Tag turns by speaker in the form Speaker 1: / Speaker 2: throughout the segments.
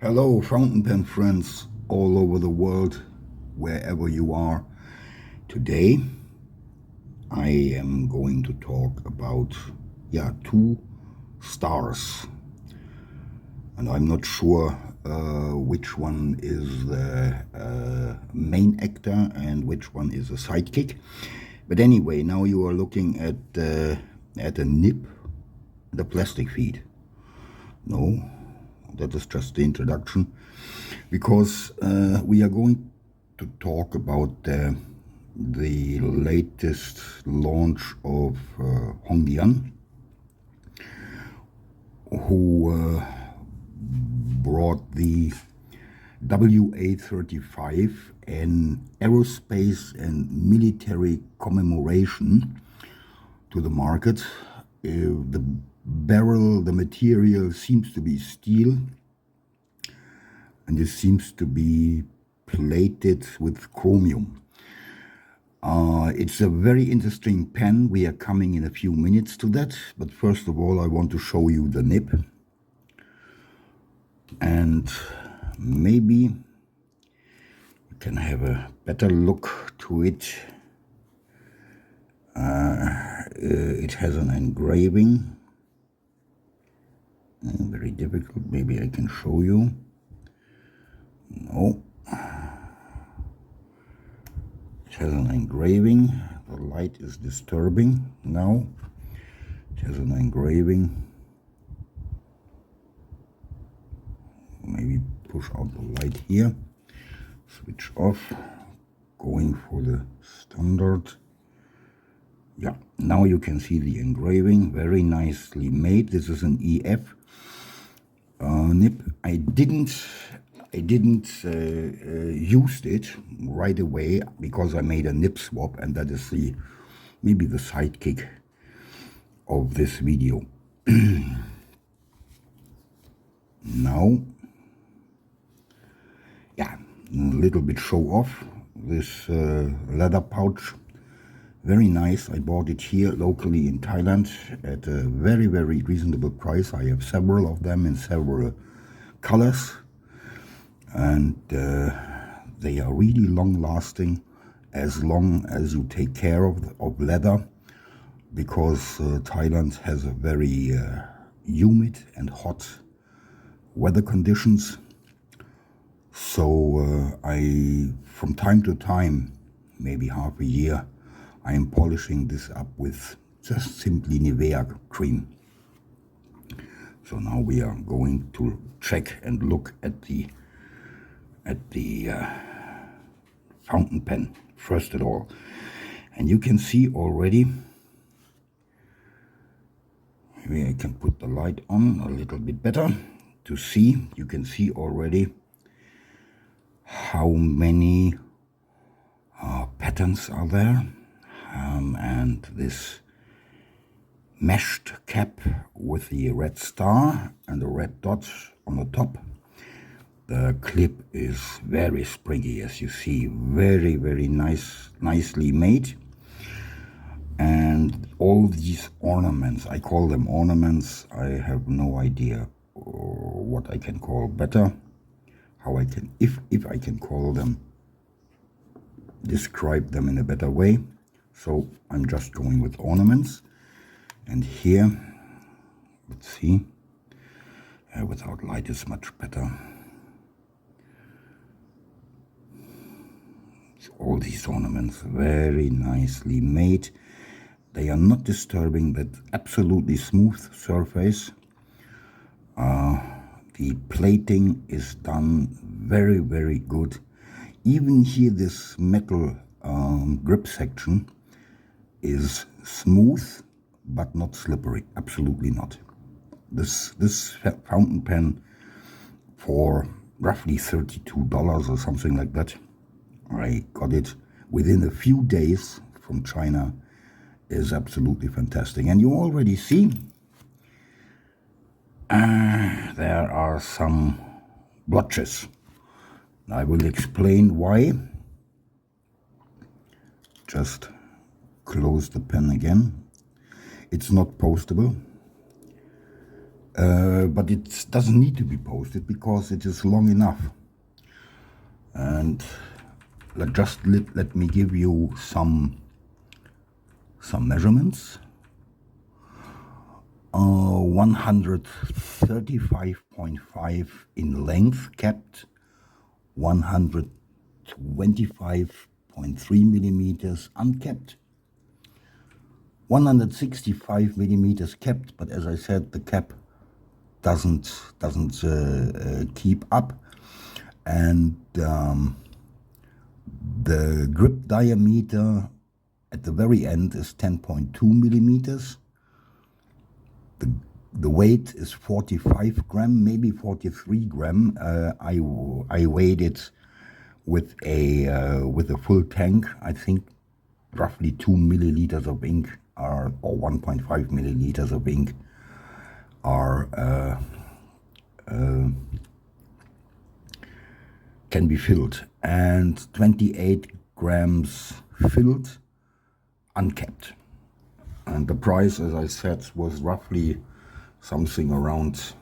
Speaker 1: Hello, fountain pen friends all over the world, wherever you are. Today, I am going to talk about, two stars. And I'm not sure which one is the main actor and which one is a sidekick. But anyway, now you are looking at a nib, the plastic feed. No, that is just the introduction, because we are going to talk about the latest launch of Hong Dian, who brought the WA35 an aerospace and military commemoration to the market. The barrel, the material seems to be steel, and this seems to be plated with chromium. It's a very interesting pen. We are coming in a few minutes to that, but first of all I want to show you the nib, and maybe you can have a better look to it. It has an engraving. Very difficult. Maybe I can show you. No. It has an engraving. The light is disturbing now. It has an engraving. Maybe push out the light here. Switch off. Going for the standard. Yeah, now you can see the engraving. Very nicely made. This is an EF nib. I didn't use it right away because I made a nib swap, and that is maybe the sidekick of this video. Now, yeah, a little bit show off this leather pouch. Very nice. I bought it here locally in Thailand at a very, very reasonable price. I have several of them in several colors, and they are really long lasting, as long as you take care of leather, because Thailand has a very humid and hot weather conditions. So I, from time to time, maybe half a year, I am polishing this up with just simply Nivea cream. So now we are going to check and look at the fountain pen first of all, and you can see already. Maybe I can put the light on a little bit better to see. You can see already how many patterns are there. And this meshed cap with the red star and the red dot on the top. The clip is very springy, as you see. Very, very nicely made. And all these ornaments, I call them ornaments. I have no idea what I can call better. How I can, if I can call them, describe them in a better way. So I'm just going with ornaments. And here, let's see, without light is much better. So all these ornaments, very nicely made. They are not disturbing that absolutely smooth surface. The plating is done very, very good. Even here, this metal grip section is smooth but not slippery. Absolutely not. This fountain pen, for roughly $32 or something like that, I got it within a few days from China, is absolutely fantastic. And you already see there are some blotches. I will explain why. Just close the pen again. It's not postable. but it doesn't need to be posted because it is long enough. And let me give you some measurements. 135.5 in length kept, 125.3 millimeters unkept, 165 millimeters kept, but as I said, the cap doesn't keep up, and the grip diameter at the very end is 10.2 millimeters. The weight is 45 gram, maybe 43 gram. I weighed it with a full tank. I think roughly 2 milliliters of ink or 1.5 milliliters of ink are can be filled, and 28 grams filled, unkept. And the price, as I said, was roughly something around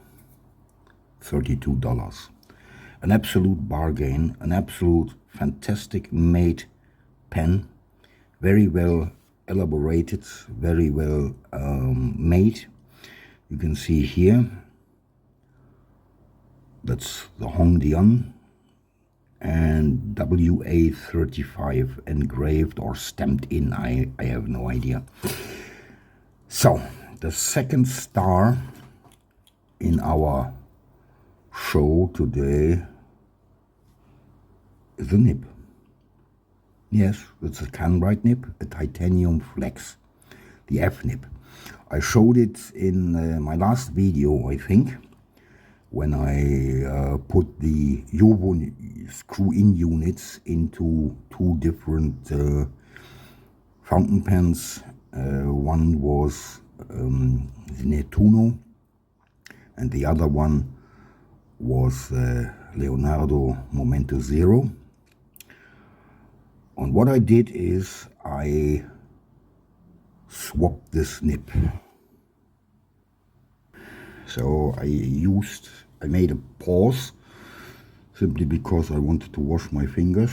Speaker 1: $32. An absolute bargain, an absolute fantastic made pen, very well elaborated, very well made. You can see here, that's the Hong Dian and WA35 engraved or stamped in, I have no idea. So, the second star in our show today is a nib. Yes, it's a Kanwrite nib, a Titanium Flex, the F nib. I showed it in my last video, I think, when I put the Jovo screw-in units into two different fountain pens. One was Nettuno, and the other one was Leonardo Momento Zero. And what I did is I swapped this nib. So I made a pause simply because I wanted to wash my fingers,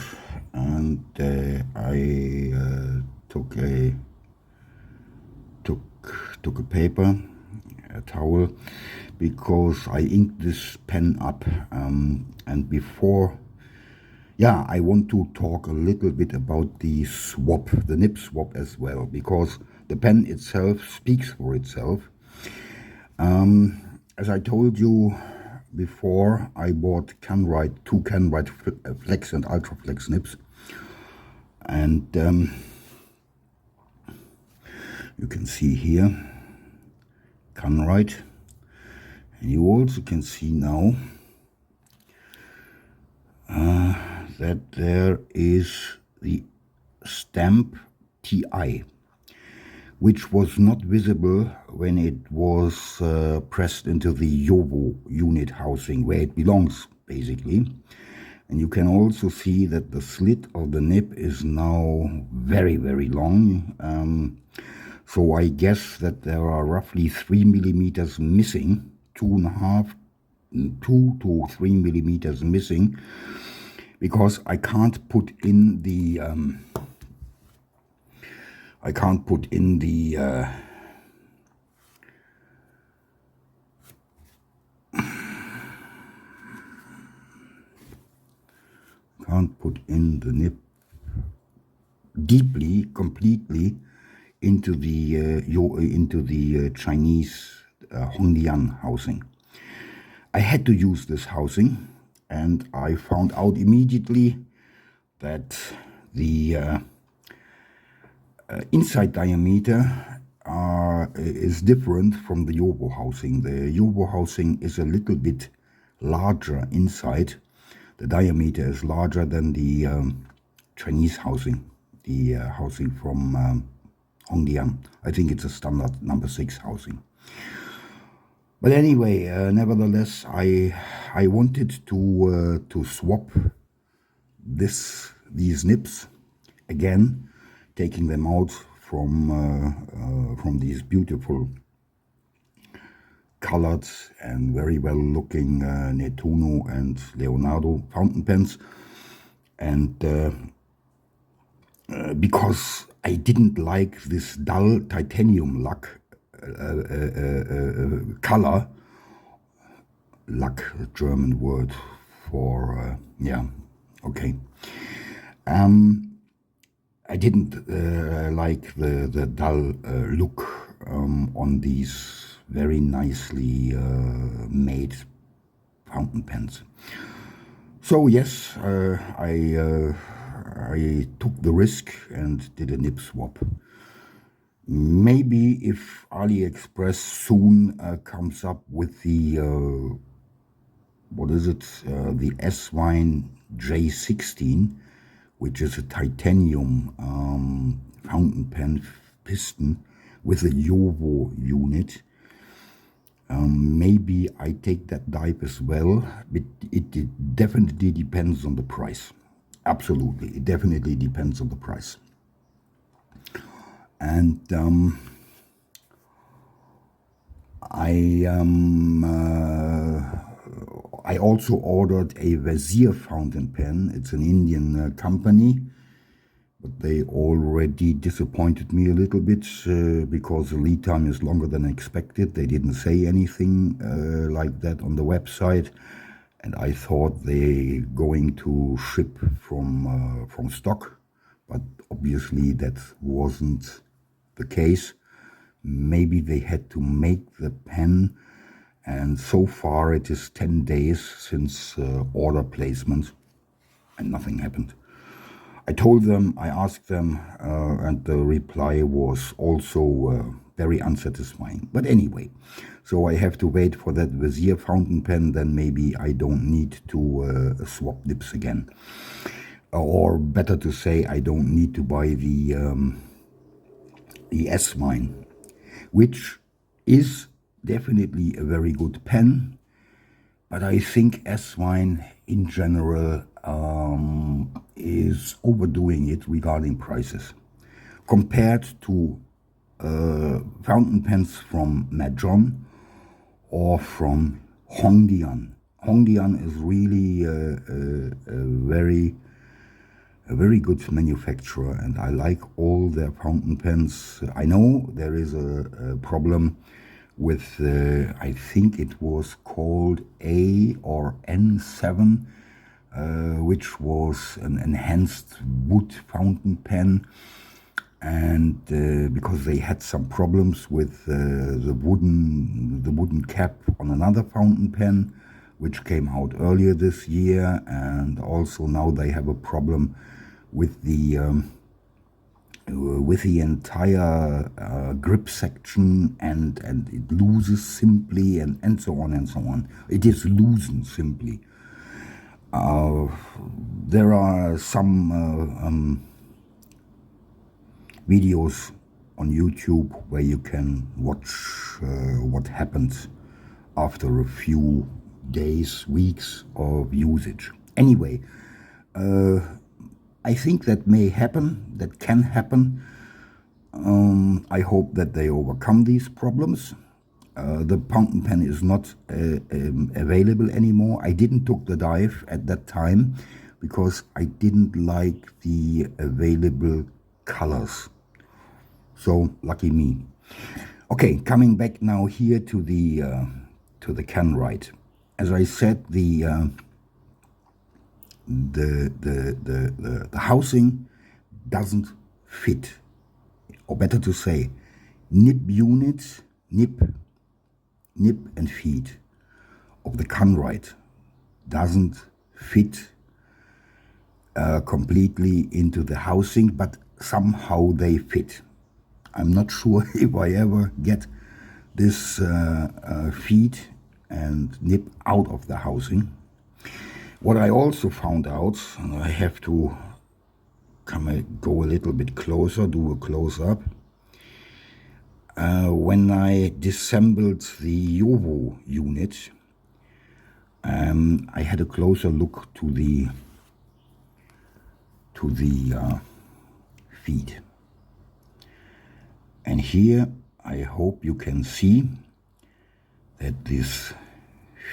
Speaker 1: and I took a paper, a towel, because I inked this pen up, and before, yeah, I want to talk a little bit about the swap, the nib swap as well, because the pen itself speaks for itself. As I told you before, I bought two Kanwrite Flex and Ultra Flex nibs, and you can see here Kanwrite, and you also can see now that there is the stamp TI, which was not visible when it was pressed into the Jovo unit housing, where it belongs, basically. And you can also see that the slit of the nib is now very, very long. So I guess that there are roughly 3 millimeters missing, 2 to 3 millimeters missing, because I can't put in the can't put in the nib deeply, completely into the Chinese Hong Dian housing. I had to use this housing, and I found out immediately that the inside diameter is different from the Jovo housing. The Jovo housing is a little bit larger inside. The diameter is larger than the Chinese housing, the housing from Hong Dian. I think it's a standard number 6 housing. But anyway, nevertheless, I wanted to swap these nibs again, taking them out from these beautiful colored and very well looking Nettuno and Leonardo fountain pens, and because I didn't like this dull titanium color, a German word for yeah, okay. I didn't like the dull look on these very nicely made fountain pens. So yes, I took the risk and did a nib swap. Maybe if AliExpress soon comes up with the what is it? The S-Wine J16, which is a titanium fountain pen piston with a JOWO unit. Maybe I take that dive as well, but it definitely depends on the price. Absolutely, it definitely depends on the price. And I also ordered a Vizier fountain pen. It's an Indian company, but they already disappointed me a little bit because the lead time is longer than expected. They didn't say anything like that on the website, and I thought they're going to ship from stock, but obviously that wasn't the case. Maybe they had to make the pen, and so far it is 10 days since order placement and nothing happened. I told them, I asked them, and the reply was also very unsatisfying. But anyway, so I have to wait for that Vizier fountain pen, then maybe I don't need to swap nibs again. Or better to say, I don't need to buy the S-Wine, which is definitely a very good pen, but I think S-Wine in general is overdoing it regarding prices. Compared to fountain pens from Majon or from Hong Dian. Hong Dian is really a very good manufacturer, and I like all their fountain pens. I know there is a problem with, I think it was called A or N7, which was an enhanced wood fountain pen, and because they had some problems with the wooden cap on another fountain pen, which came out earlier this year, and also now they have a problem with the entire grip section, and it loses simply, and so on and so on. It is loosened simply. There are some videos on YouTube where you can watch what happens after a few days, weeks of usage. Anyway, I think that may happen, that can happen. I hope that they overcome these problems. The fountain pen is not available anymore. I didn't took the dive at that time because I didn't like the available colors. So lucky me. Okay, coming back now here to the Kanwrite. As I said, the housing doesn't fit, or better to say, nib units, nib and feet of the Kanwrite doesn't fit completely into the housing, but somehow they fit. I'm not sure if I ever get this feet and nib out of the housing. What I also found out, and I have to go a little bit closer, do a close-up. When I disassembled the JOWO unit, I had a closer look to the feet. And here I hope you can see that this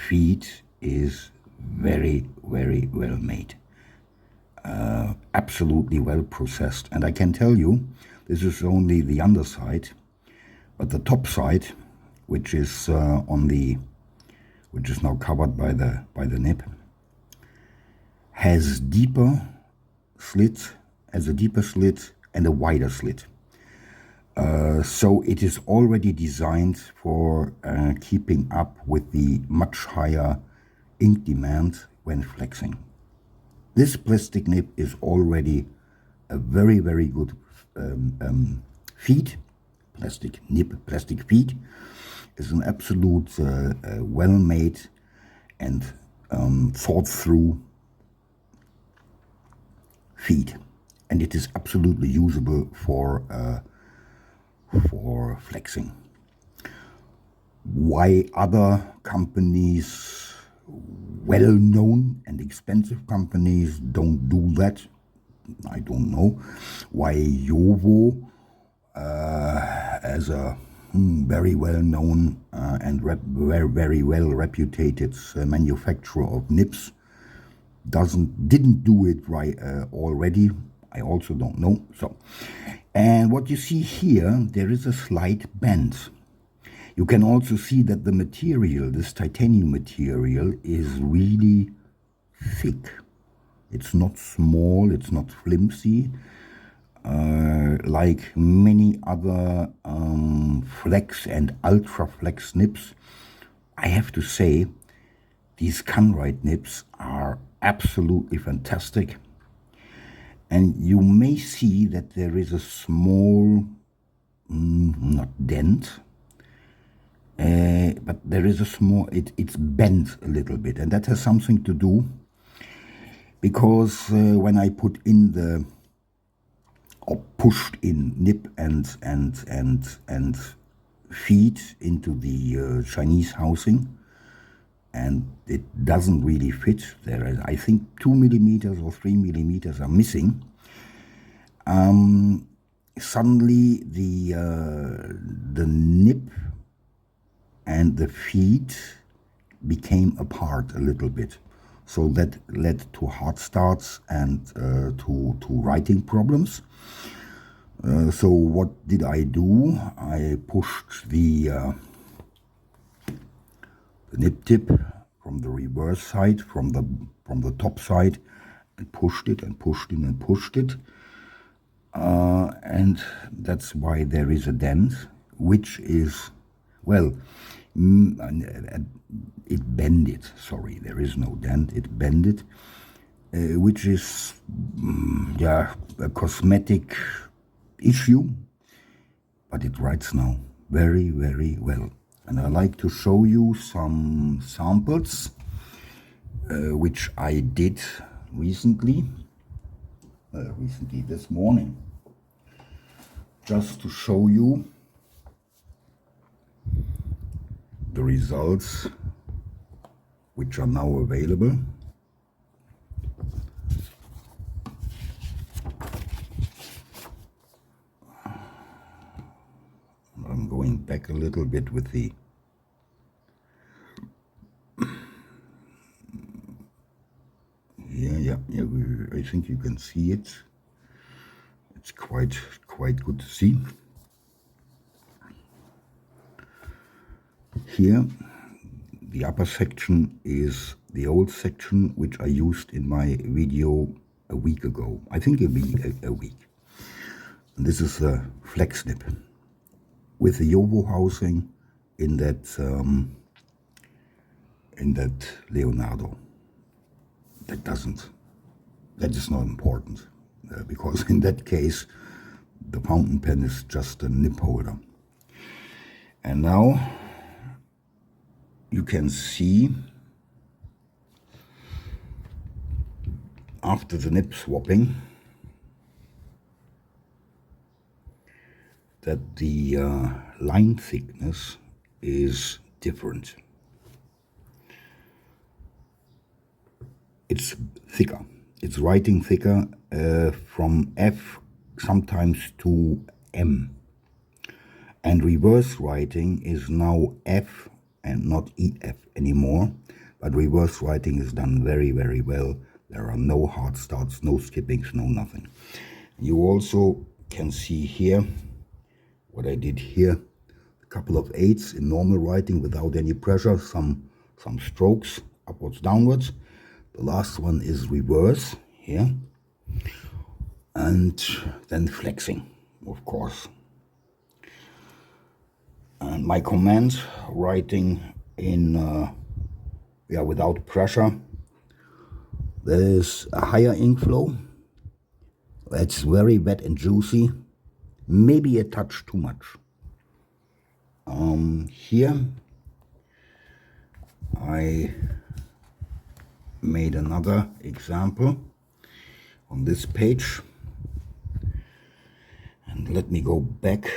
Speaker 1: feet is very, very well made. Absolutely well processed. And I can tell you, this is only the underside, but the top side, which is which is now covered by the nib, has deeper slit, has a deeper slit and a wider slit. So it is already designed for keeping up with the much higher ink demand when flexing. This plastic nib is already a very, very good feed. Plastic nib, plastic feed is an absolute well-made and thought-through feed, and it is absolutely usable for flexing. Why other companies, well-known and expensive companies, don't do that, I don't know. Why JoWo, as a very well-known and very well reputed manufacturer of nibs, didn't do it right already, I also don't know. So, and what you see here, there is a slight bend. You can also see that the material, this titanium material, is really thick. It's not small, it's not flimsy, like many other flex and ultra flex nibs. I have to say, these Kanwrite nibs are absolutely fantastic. And you may see that there is a small, not dent, but there is a small, it's bent a little bit. And that has something to do because when I put in or pushed in nib and feed into the Chinese housing, and it doesn't really fit. There is, I think, 2 millimeters or 3 millimeters are missing. Suddenly the nib and the feed became apart a little bit. So that led to hard starts and to writing problems. So what did I do? I pushed the nib tip from the reverse side, from the top side, and pushed it and pushed it and pushed it. And that's why there is a dent, which is, well, it bended, sorry, there is no dent, it bended, which is, yeah, a cosmetic issue, but it writes now very, very well. And I like to show you some samples, which I did recently this morning, just to show you the results which are now available. I'm going back a little bit with the yeah, I think you can see it. It's quite good to see. Here, the upper section is the old section which I used in my video a week ago. I think a week. And this is the flex nib with the JoWo housing in that Leonardo. That is not important because in that case the fountain pen is just a nib holder. And now you can see after the nib swapping that the line thickness is different. It's thicker. It's writing thicker from F sometimes to M. And reverse writing is now F and not EF anymore. But reverse writing is done very, very well. There are no hard starts, no skippings, no nothing. You also can see here what I did here. A couple of 8s in normal writing without any pressure, some strokes, upwards, downwards. The last one is reverse here. And then flexing, of course. And my command writing in without pressure. There is a higher ink flow. It's very wet and juicy, maybe a touch too much. Here I made another example on this page, and let me go back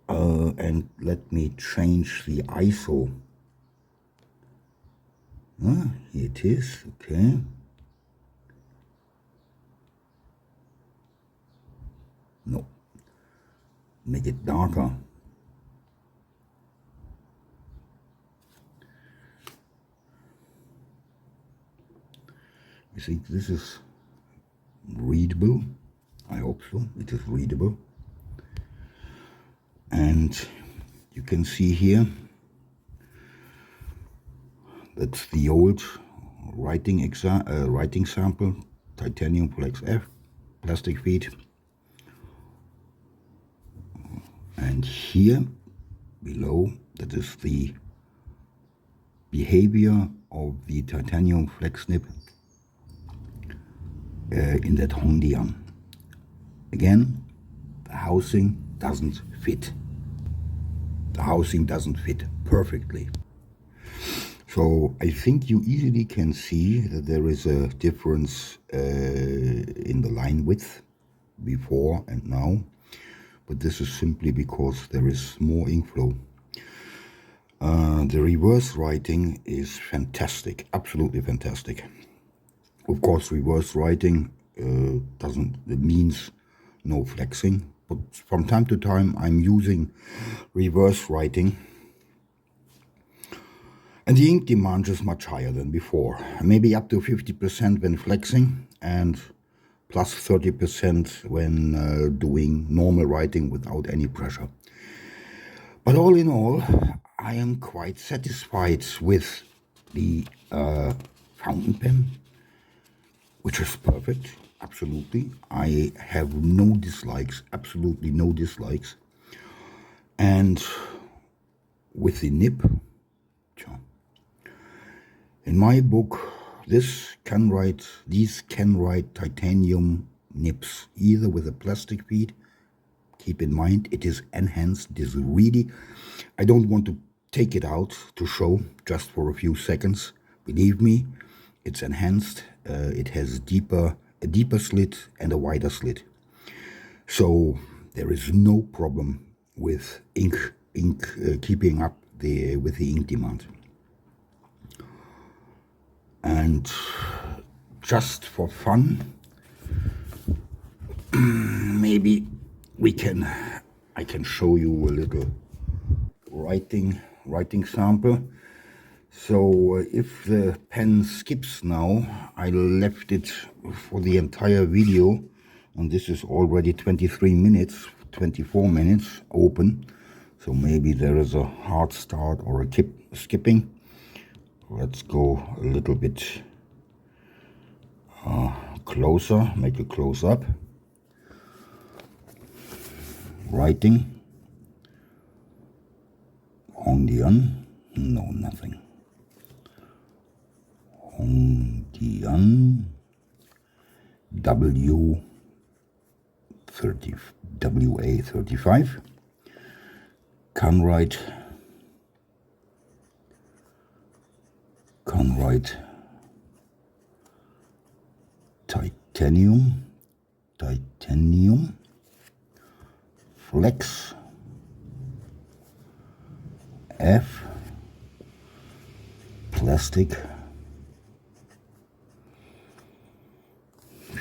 Speaker 1: and let me change the ISO. Here it is, okay. No, make it darker. You think this is readable? I hope so. It is readable. And you can see here, that's the old writing sample, Titanium Flex F, plastic feet. And here below, that is the behavior of the titanium flex nib in that Hong Dian. Again, the housing doesn't fit. The housing doesn't fit perfectly. So I think you easily can see that there is a difference in the line width before and now. But this is simply because there is more ink flow. The reverse writing is fantastic, absolutely fantastic. Of course, reverse writing means no flexing, but from time to time I'm using reverse writing, and the ink demand is much higher than before, maybe up to 50% when flexing and plus 30% when doing normal writing without any pressure. But all in all, I am quite satisfied with the fountain pen, which is perfect, absolutely. I have no dislikes, absolutely no dislikes. And with the nib, in my book, these Kanwrite titanium nibs, either with a plastic feed, keep in mind it is enhanced, it is really, I don't want to take it out to show just for a few seconds. Believe me, it's enhanced, it has a deeper slit and a wider slit. So there is no problem with ink keeping up with the ink demand. And just for fun, maybe I can show you a little writing sample. So if the pen skips now, I left it for the entire video, and this is already 23 minutes, 24 minutes open. So maybe there is a hard start or a skipping. Let's go a little bit closer, make a close up. Writing. Hong Dian, no, nothing. Hong Dian WA35. Kanwrite Titanium Flex F, plastic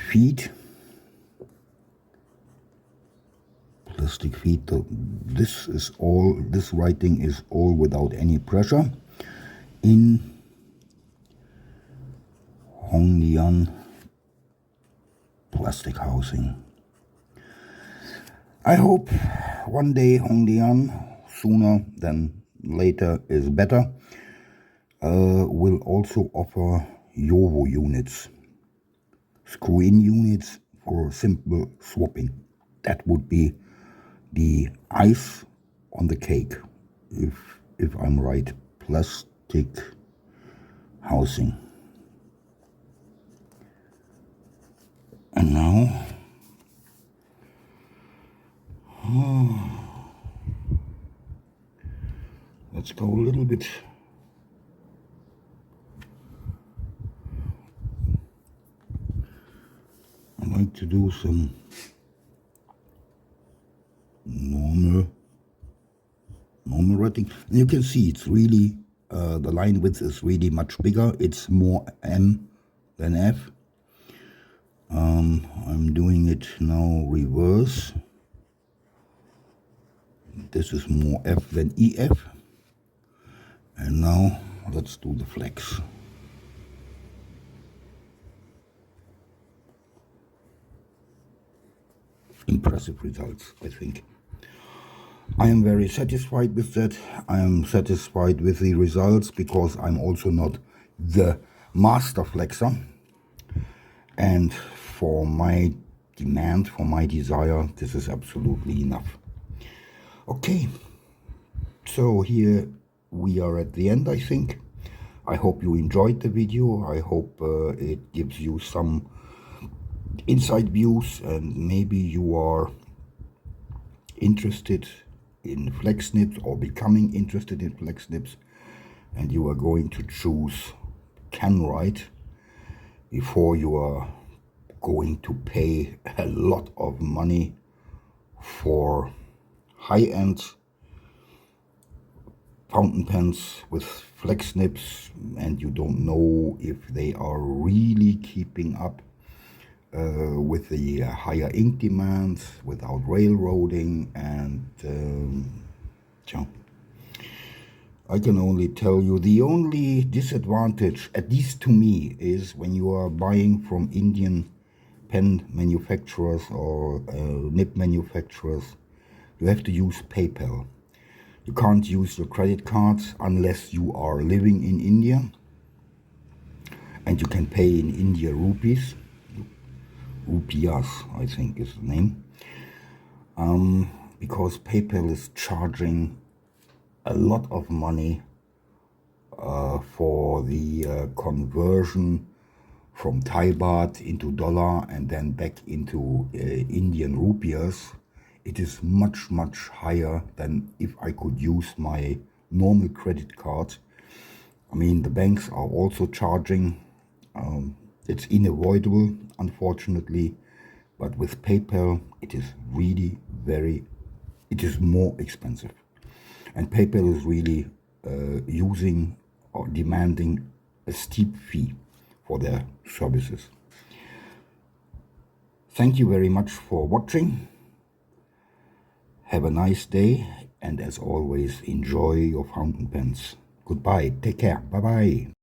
Speaker 1: feet, plastic feet. This writing is all without any pressure in Hong Dian plastic housing. I hope one day Hong Dian, sooner than later is better, will also offer YOVO units, screw-in units for simple swapping. That would be the ice on the cake, if I'm right. Plastic housing. And now, let's go a little bit I like to do some normal writing. And you can see it's really, the line width is really much bigger. It's more M than F. I'm doing it now reverse. This is more F than EF. And now let's do the flex. Impressive results, I think. I am very satisfied with that. I am satisfied with the results because I'm also not the master flexer. And for my demand, for my desire, this is absolutely enough. Okay, so here we are at the end, I think. I hope you enjoyed the video. I hope it gives you some inside views, and maybe you are interested in flex nibs or becoming interested in flex nibs, and you are going to choose Kanwrite before you are going to pay a lot of money for high-end fountain pens with flex nibs, and you don't know if they are really keeping up with the higher ink demands without railroading. And I can only tell you the only disadvantage, at least to me, is when you are buying from Indian pen manufacturers or nib manufacturers, you have to use PayPal. You can't use your credit cards unless you are living in India, and you can pay in India rupees. Rupias, I think is the name, because PayPal is charging a lot of money for the conversion from Thai baht into dollar and then back into Indian rupias. It is much, much higher than if I could use my normal credit card. I mean, the banks are also charging. It's unavoidable, unfortunately, but with PayPal, it is really it is more expensive. And PayPal is really using or demanding a steep fee for their services. Thank you very much for watching. Have a nice day, and as always, enjoy your fountain pens. Goodbye, take care, bye-bye.